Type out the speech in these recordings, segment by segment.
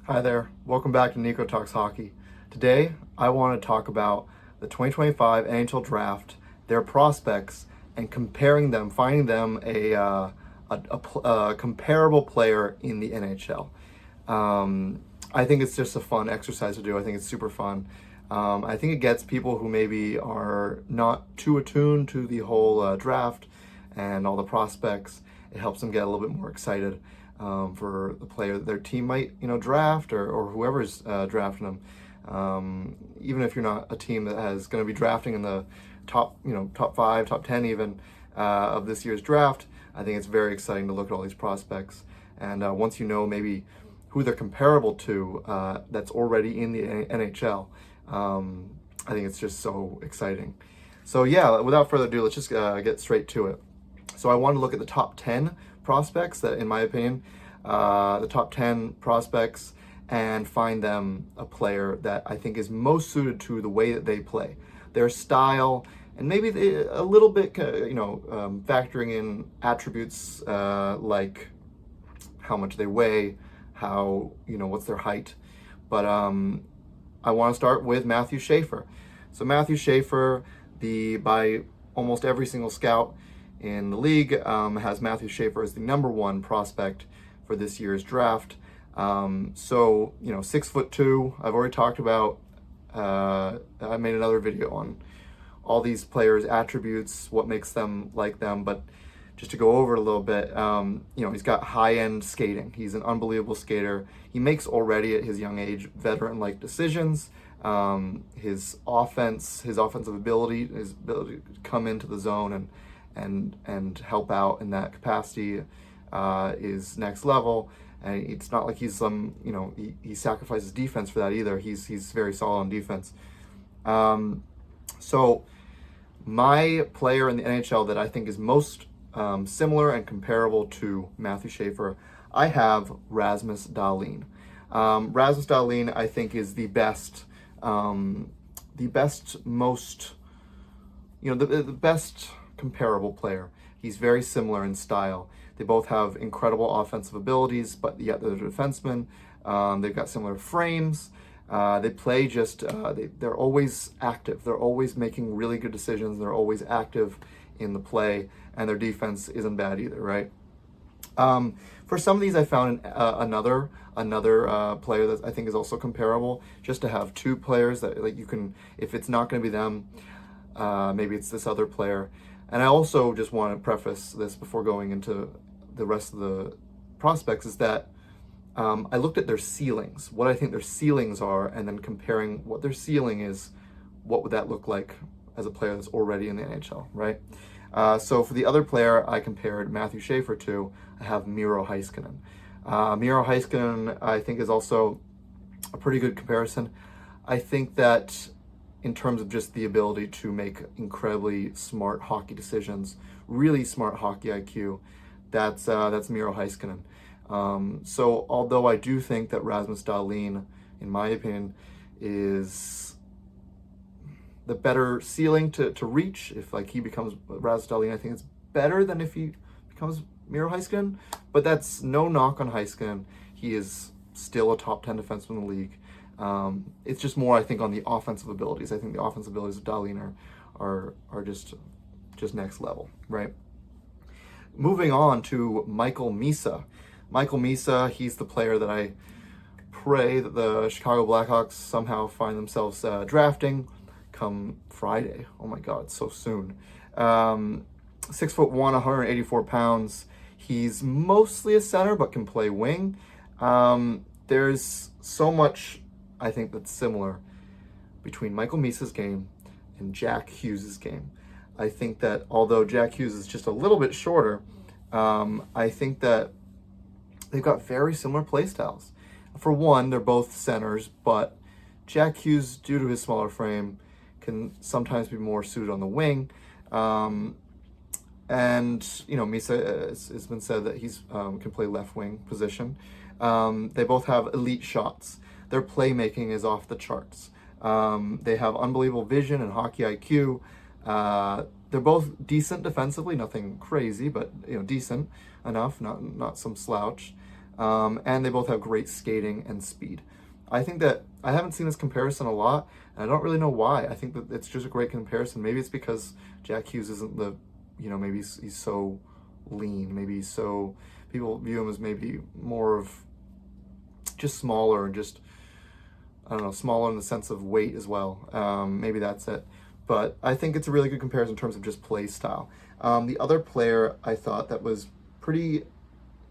Hi there. Welcome back to Nico Talks Hockey. Today, I want to talk about the 2025 NHL Draft, their prospects, and comparing them, finding them a comparable player in the NHL. I think it's just a fun exercise to do. I think it's super fun. I think it gets people who maybe are not too attuned to the whole draft and all the prospects. It helps them get a little bit more excited for the player that their team might, draft or whoever's drafting them. Even if you're not a team that has going to be drafting in the top 5, top 10 even of this year's draft, I think it's very exciting to look at all these prospects. And once you know maybe who they're comparable to that's already in the NHL, I think it's just so exciting. So yeah, without further ado, let's just get straight to it. So I want to look at the top 10 prospects that, in my opinion, the top 10 prospects, and find them a player that I think is most suited to the way that they play, their style, and maybe a little bit, factoring in attributes like how much they weigh, what's their height. But I want to start with Matthew Schaefer. So Matthew Schaefer, by almost every single scout in the league, has Matthew Schaefer as the number one prospect for this year's draft. 6'2". I've already talked about. I made another video on all these players' attributes, what makes them like them. But just to go over it a little bit, he's got high-end skating. He's an unbelievable skater. He makes already at his young age veteran-like decisions. His offensive ability, his ability to come into the zone and help out in that capacity is next level. And it's not like he's he sacrifices defense for that either. He's very solid on defense. So my player in the NHL that I think is most similar and comparable to Matthew Schaefer, I have Rasmus Dahlin. Rasmus Dahlin, I think, is the best, most, the best comparable player. He's very similar in style. They both have incredible offensive abilities, but yet they're defensemen. They've got similar frames. They play they're always active. They're always making really good decisions. They're always active in the play, and their defense isn't bad either, right? For some of these, I found another player that I think is also comparable, just to have two players that you can, if it's not going to be them, maybe it's this other player. And I also just want to preface this before going into the rest of the prospects is that I looked at their ceilings, what I think their ceilings are, and then comparing what their ceiling is, what would that look like as a player that's already in the NHL, right? So for the other player I compared Matthew Schaefer to, I have Miro Heiskanen. Miro Heiskanen, I think, is also a pretty good comparison. I think that in terms of just the ability to make incredibly smart hockey decisions, really smart hockey IQ, that's Miro Heiskanen. So although I do think that Rasmus Dahlin, in my opinion, is the better ceiling to reach, if he becomes Rasmus Dahlin, I think it's better than if he becomes Miro Heiskanen. But that's no knock on Heiskanen. He is still a top 10 defenseman in the league. It's just more, I think, on the offensive abilities. I think the offensive abilities of Dahlin are just next level, right? Moving on to Michael Misa. Michael Misa, he's the player that I pray that the Chicago Blackhawks somehow find themselves drafting come Friday. Oh my God, so soon. 6'1", 184 pounds. He's mostly a center, but can play wing. There's so much, I think, that's similar between Michael Misa's game and Jack Hughes' game. I think that although Jack Hughes is just a little bit shorter, I think that they've got very similar play styles. For one, they're both centers, but Jack Hughes, due to his smaller frame, can sometimes be more suited on the wing. Misa, it's been said that he's can play left wing position. They both have elite shots. Their playmaking is off the charts. They have unbelievable vision and hockey IQ. They're both decent defensively, nothing crazy, but decent enough, not some slouch. and they both have great skating and speed. I think that I haven't seen this comparison a lot, and I don't really know why. I think that it's just a great comparison. Maybe it's because Jack Hughes isn't the, maybe he's so lean. Maybe he's so, people view him as maybe more of just smaller and just, I don't know, smaller in the sense of weight as well. Maybe that's it. But I think it's a really good comparison in terms of just play style. The other player I thought that was pretty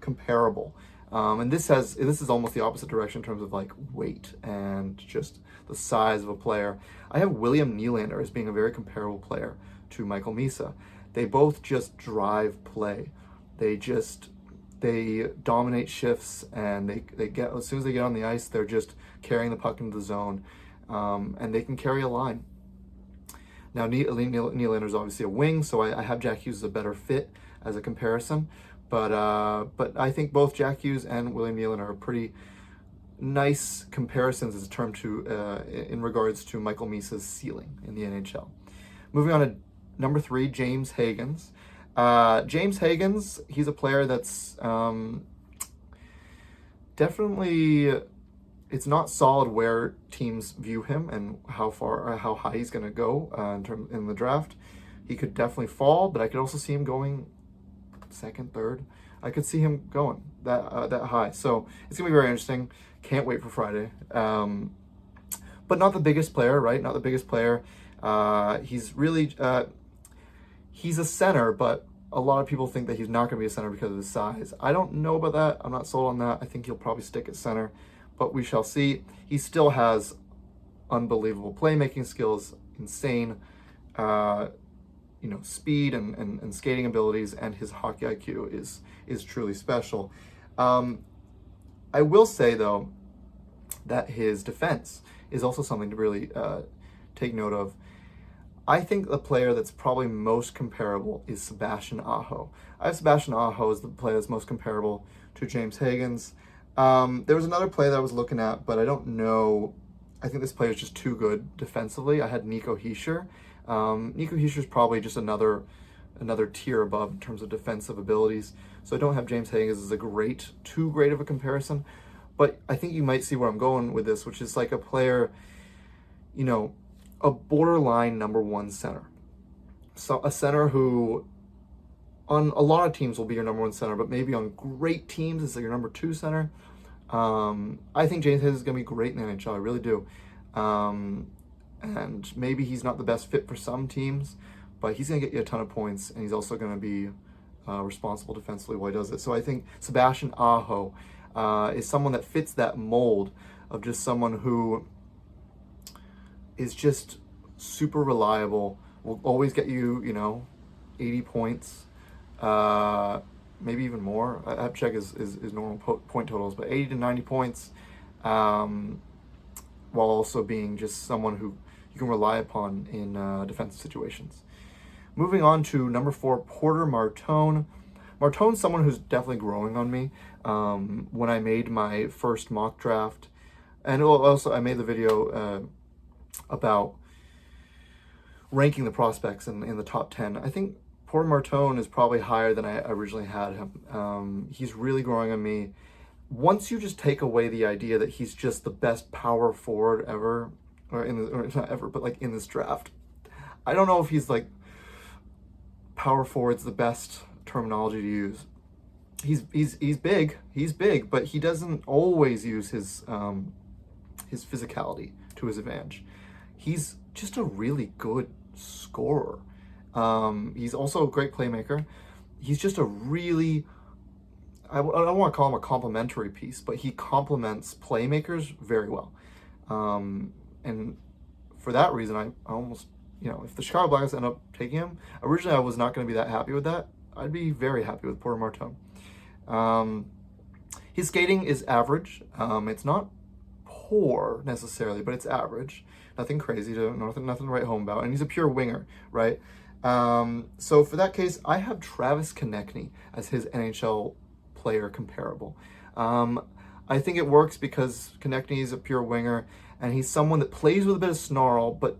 comparable, and this is almost the opposite direction in terms of like weight and just the size of a player. I have William Nylander as being a very comparable player to Michael Misa. They both just drive play. They dominate shifts, and they get, as soon as they get on the ice, they're just carrying the puck into the zone, and they can carry a line. Now, Nylander is obviously a wing, so I have Jack Hughes as a better fit as a comparison. But I think both Jack Hughes and William Nylander are pretty nice comparisons as a term to in regards to Michael Misa's ceiling in the NHL. Moving on to number 3, James Higgins. James Higgins, he's a player that's definitely, it's not solid where teams view him and how high he's going to go in the draft. He could definitely fall, but I could also see him going second, third. I could see him going that high. So it's gonna be very interesting. Can't wait for Friday. But not the biggest player, right? Not the biggest player. He's really he's a center, but a lot of people think that he's not going to be a center because of his size. I don't know about that. I'm not sold on that. I think he'll probably stick at center, but we shall see. He still has unbelievable playmaking skills, insane speed and skating abilities, and his hockey IQ is truly special. I will say, though, that his defense is also something to really take note of. I think the player that's probably most comparable is Sebastian Aho. I have Sebastian Aho as the player that's most comparable to James Higgins. There was another player that I was looking at, but I don't know. I think this player is just too good defensively. I had Nico Hischier. Nico Hischier is probably just another tier above in terms of defensive abilities. So I don't have James Higgins as too great of a comparison. But I think you might see where I'm going with this, which is like a player, a borderline number 1 center. So a center who on a lot of teams will be your number 1 center, but maybe on great teams is your number 2 center. I think James Higgins is going to be great in the NHL. I really do. And maybe he's not the best fit for some teams, but he's going to get you a ton of points, and he's also going to be responsible defensively while he does it. So I think Sebastian Aho is someone that fits that mold of just someone who is just super reliable, will always get you, 80 points, maybe even more. I have to check his normal point totals, but 80 to 90 points, while also being just someone who you can rely upon in defensive situations. Moving on to number 4, Porter Martone. Martone's someone who's definitely growing on me. When I made my first mock draft, and also I made the video about ranking the prospects in the top 10. I think Porter Martone is probably higher than I originally had him. He's really growing on me. Once you just take away the idea that he's just the best power forward ever, or not ever, but like in this draft, I don't know if he's like power forward's the best terminology to use. He's big, but he doesn't always use his physicality to his advantage. He's just a really good scorer. He's also a great playmaker. He's just a really, I don't want to call him a complimentary piece, but he complements playmakers very well. And for that reason, I almost, if the Chicago Blackhawks end up taking him, originally I was not going to be that happy with that. I'd be very happy with Porter Martone. His skating is average. It's not poor necessarily, but it's average. Nothing crazy nothing to write home about. And he's a pure winger, right? So for that case, I have Travis Konechny as his NHL player comparable. I think it works because Konechny is a pure winger, and he's someone that plays with a bit of snarl, but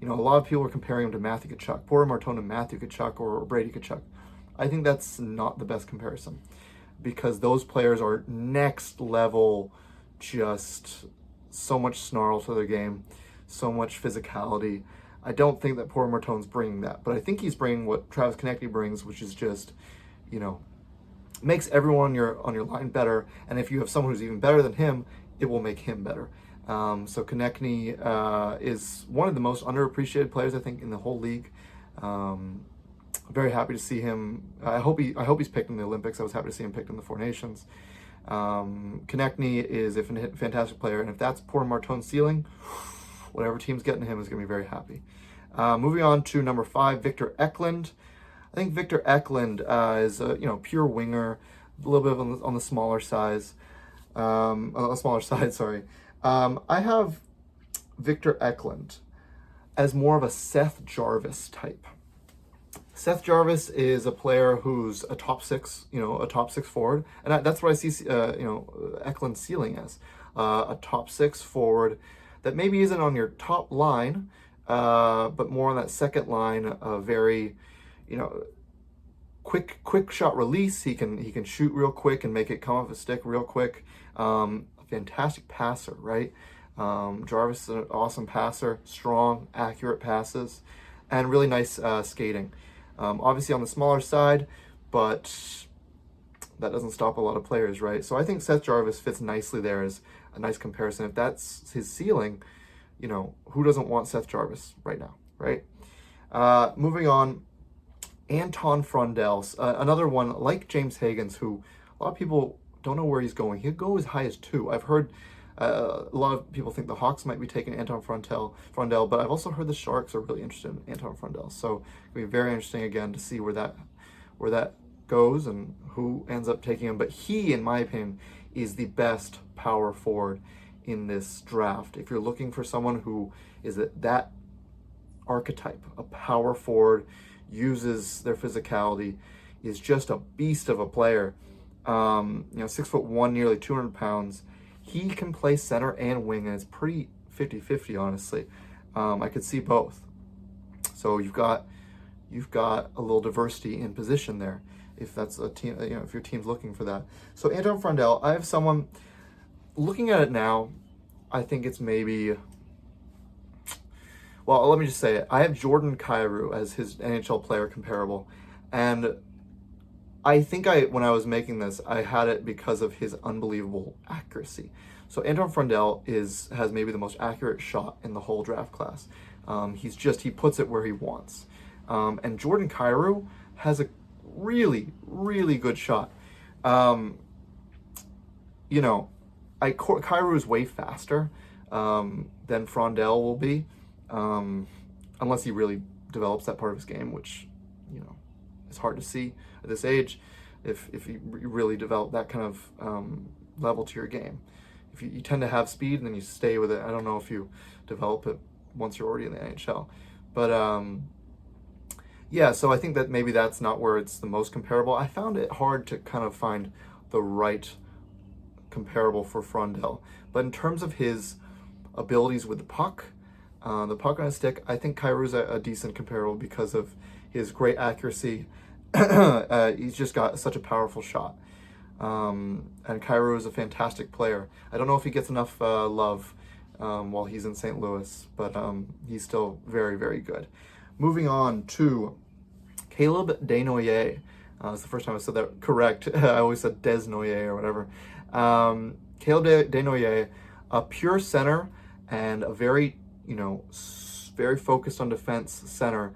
a lot of people are comparing him to Matthew Tkachuk, Porter Martone to Matthew Tkachuk or Brady Tkachuk. I think that's not the best comparison. because those players are next level, just so much snarl to their game, so much physicality. I don't think that Porter Martone's bringing that, but I think he's bringing what Travis Konechny brings, which is just, makes everyone on your line better. And if you have someone who's even better than him, it will make him better. So Konechny is one of the most underappreciated players, I think, in the whole league. Very happy to see him. I hope he's picked in the Olympics. I was happy to see him picked in the Four Nations. Konechny is a fantastic player, and if that's Porter Martone's ceiling, whatever team's getting him is going to be very happy. Moving on to number 5, Victor Eklund. I think Victor Eklund is a pure winger, a little bit on the smaller size, on the smaller side. Sorry, I have Victor Eklund as more of a Seth Jarvis type. Seth Jarvis is a player who's a top six forward, and that's what I see, Eklund's ceiling as a top 6 forward that maybe isn't on your top line, but more on that second line. Very, quick shot release. He can shoot real quick and make it come off a stick real quick. Fantastic passer, right? Jarvis is an awesome passer, strong, accurate passes, and really nice skating. Obviously on the smaller side, but that doesn't stop a lot of players, right? So I think Seth Jarvis fits nicely there as a nice comparison. If that's his ceiling, who doesn't want Seth Jarvis right now, right? Moving on, Anton Frondell, another one like James Higgins, who a lot of people don't know where he's going. He'll go as high as 2. I've heard a lot of people think the Hawks might be taking Anton Frondell, but I've also heard the Sharks are really interested in Anton Frondell. So it'll be very interesting again to see where that goes and who ends up taking him. But he, in my opinion, is the best power forward in this draft. If you're looking for someone who is that archetype, a power forward, uses their physicality, is just a beast of a player. 6'1", nearly 200 pounds. He can play center and wing, and it's pretty 50-50, honestly. I could see both. So you've got a little diversity in position there, if that's a team, if your team's looking for that. So Anton Frondell, I have someone looking at it now. I think it's maybe. Well, let me just say it. I have Jordan Kyrou as his NHL player comparable, and I think when I was making this, I had it because of his unbelievable accuracy. So Anton Frondell has maybe the most accurate shot in the whole draft class. He puts it where he wants. And Jordan Kyrou has a really, really good shot. Kyrou is way faster than Frondell will be, unless he really develops that part of his game, which, it's hard to see at this age if you really develop that kind of level to your game. If you tend to have speed and then you stay with it. I don't know if you develop it once you're already in the NHL. But so I think that maybe that's not where it's the most comparable. I found it hard to kind of find the right comparable for Frondell. But in terms of his abilities with the puck on a stick, I think Kyrou's a decent comparable because of his great accuracy. He's just got such a powerful shot. And Kyrou is a fantastic player. I don't know if he gets enough love while he's in St. Louis, but he's still very, very good. Moving on to Caleb Desnoyers. It's the first time I said that correct. I always said Desnoyers or whatever. Caleb Desnoyers, a pure center and a very, very focused on defense center.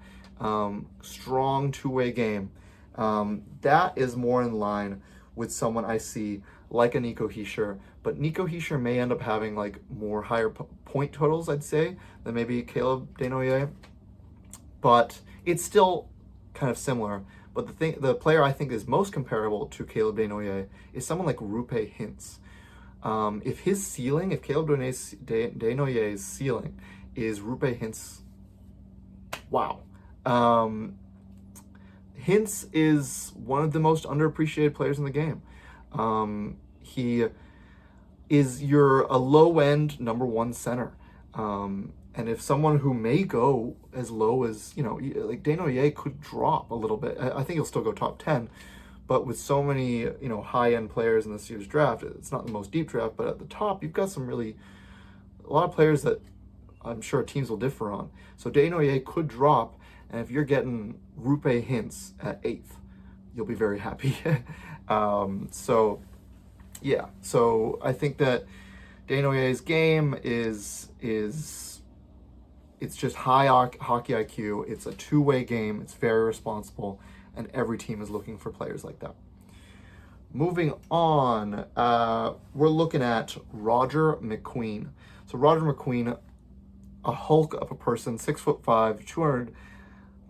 Strong two-way game. That is more in line with someone I see like a Nico Hischier, but Nico Hischier may end up having like more higher point totals, I'd say, than maybe Caleb Desnoyers, but it's still kind of similar. But the player I think is most comparable to Caleb Desnoyers is someone like Roope Hintz. If Caleb Desnoyers' ceiling is Roope Hintz, wow. Hintz is one of the most underappreciated players in the game. He is a low-end number 1 center. And if someone who may go as low as, like Desnoyers could drop a little bit. I think he'll still go top 10, But with so many, high-end players in this year's draft, it's not the most deep draft, but at the top, you've got a lot of players that I'm sure teams will differ on. So Desnoyers could drop, and if you're getting Rupe Hintz at 8th, you'll be very happy. So I think that Desnoyers' game is it's just high hockey IQ. It's a two-way game. It's very responsible, and every team is looking for players like that. Moving on, we're looking at Roger McQueen. So Roger McQueen, a hulk of a person, 6'5", 200,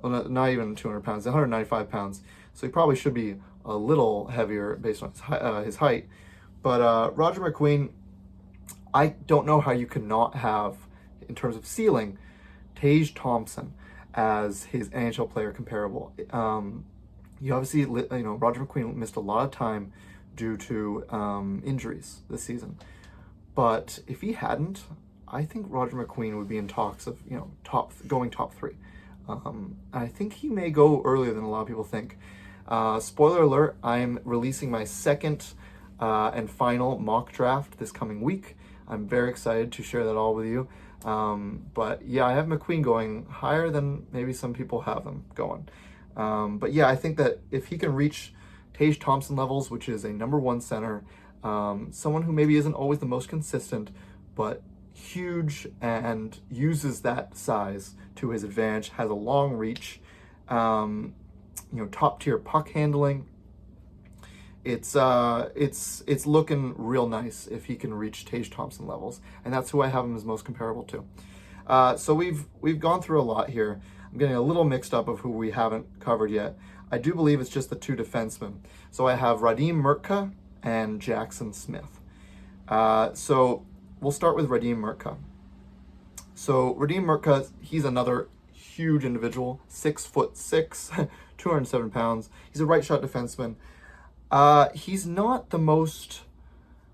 well, not even 200 pounds, 195 pounds. So he probably should be a little heavier based on his height. But Roger McQueen, I don't know how you could not have, in terms of ceiling, Tage Thompson as his NHL player comparable. You obviously, Roger McQueen missed a lot of time due to injuries this season. But if he hadn't, I think Roger McQueen would be in talks of, top 3. I think he may go earlier than a lot of people think. Spoiler alert, I'm releasing my second and final mock draft this coming week. I'm very excited to share that all with you. But yeah, I have McQueen going higher than maybe some people have him going. But yeah, I think that if he can reach Tage Thompson levels, which is a number 1 center, someone who maybe isn't always the most consistent, but huge and uses that size to his advantage, has a long reach, top tier puck handling. It's looking real nice if he can reach Tage Thompson levels, and that's who I have him as most comparable to. So we've gone through a lot here. I'm getting a little mixed up of who we haven't covered yet. I do believe it's just the 2 defensemen. So I have Radim Murtka and Jackson Smith. So we'll start with Radim Murtka. So Radim Murtka, he's another huge individual, 6'6", 207 pounds. He's a right shot defenseman. He's not the most,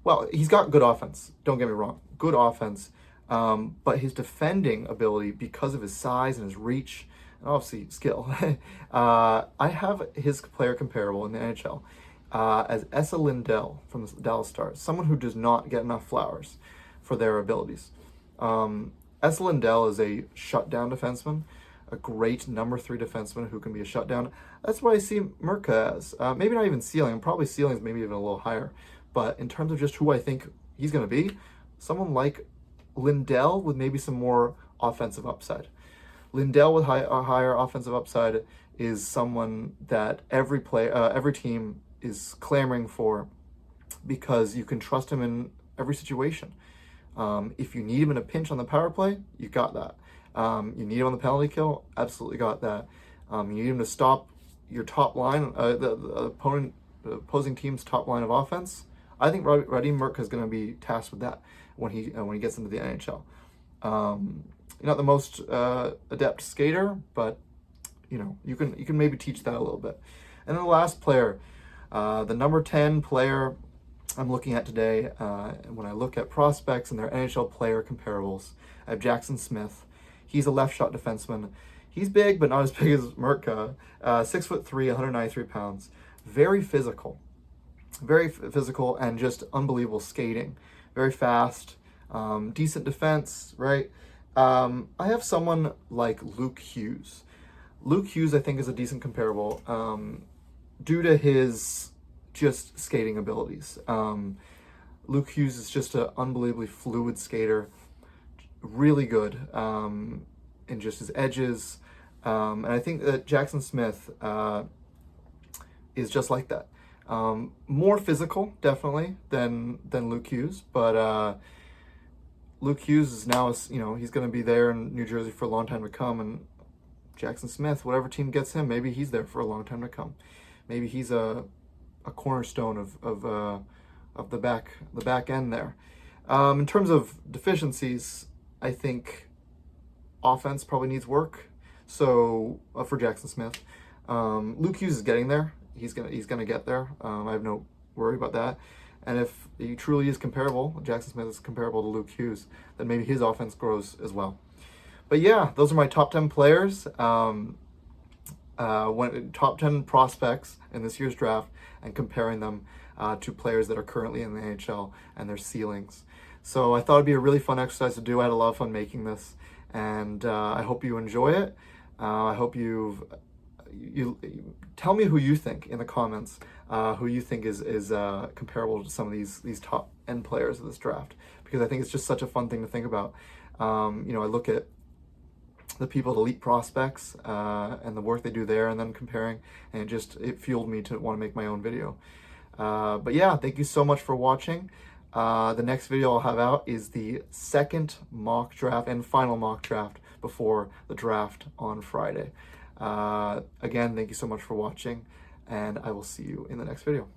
well, he's got good offense. Don't get me wrong, good offense. But his defending ability, because of his size and his reach, and obviously skill, I have his player comparable in the NHL as Esa Lindell from the Dallas Stars, someone who does not get enough flowers for their abilities. Esa Lindell is a shutdown defenseman, a great number 3 defenseman who can be a shutdown. That's what I see Murtka as. Maybe not even ceiling, probably ceilings maybe even a little higher. But in terms of just who I think he's going to be, someone like Lindell with maybe some more offensive upside. Lindell with a higher offensive upside is someone that every team is clamoring for because you can trust him in every situation. If you need him in a pinch on the power play, you got that. You need him on the penalty kill, absolutely got that. You need him to stop your top line, the opposing team's top line of offense. I think Radim Murtka is going to be tasked with that when he gets into the NHL. Not the most adept skater, but you can maybe teach that a little bit. And then the last player, the number 10 player I'm looking at today, when I look at prospects and their NHL player comparables, I have Jackson Smith. He's a left shot defenseman. He's big, but not as big as Murtka. 6'3", 193 pounds. Very physical, and just unbelievable skating. Very fast, decent defense, right? I have someone like Luke Hughes. Luke Hughes, I think, is a decent comparable due to his just skating abilities. Luke Hughes is just an unbelievably fluid skater, really good in just his edges. And I think that Jackson Smith is just like that. More physical, definitely, than Luke Hughes, but Luke Hughes is now, he's going to be there in New Jersey for a long time to come, and Jackson Smith, whatever team gets him, maybe he's there for a long time to come. Maybe he's a cornerstone of the back end there. In terms of deficiencies, I think offense probably needs work. So for Jackson Smith, Luke Hughes is getting there. He's gonna get there. I have no worry about that. And if he truly is comparable, Jackson Smith is comparable to Luke Hughes, then maybe his offense grows as well. But yeah, those are my top 10 players. top 10 prospects in this year's draft and comparing them to players that are currently in the NHL and their ceilings. So I thought it'd be a really fun exercise to do. I had a lot of fun making this, and I hope you enjoy it. I hope you tell me who you think in the comments, who you think is comparable to some of these top end players of this draft, because I think it's just such a fun thing to think about. I look at the people at Elite Prospects and the work they do there, and then comparing, and it fueled me to want to make my own video. But yeah, thank you so much for watching. The next video I'll have out is the second mock draft and final mock draft before the draft on Friday. Again, thank you so much for watching, and I will see you in the next video.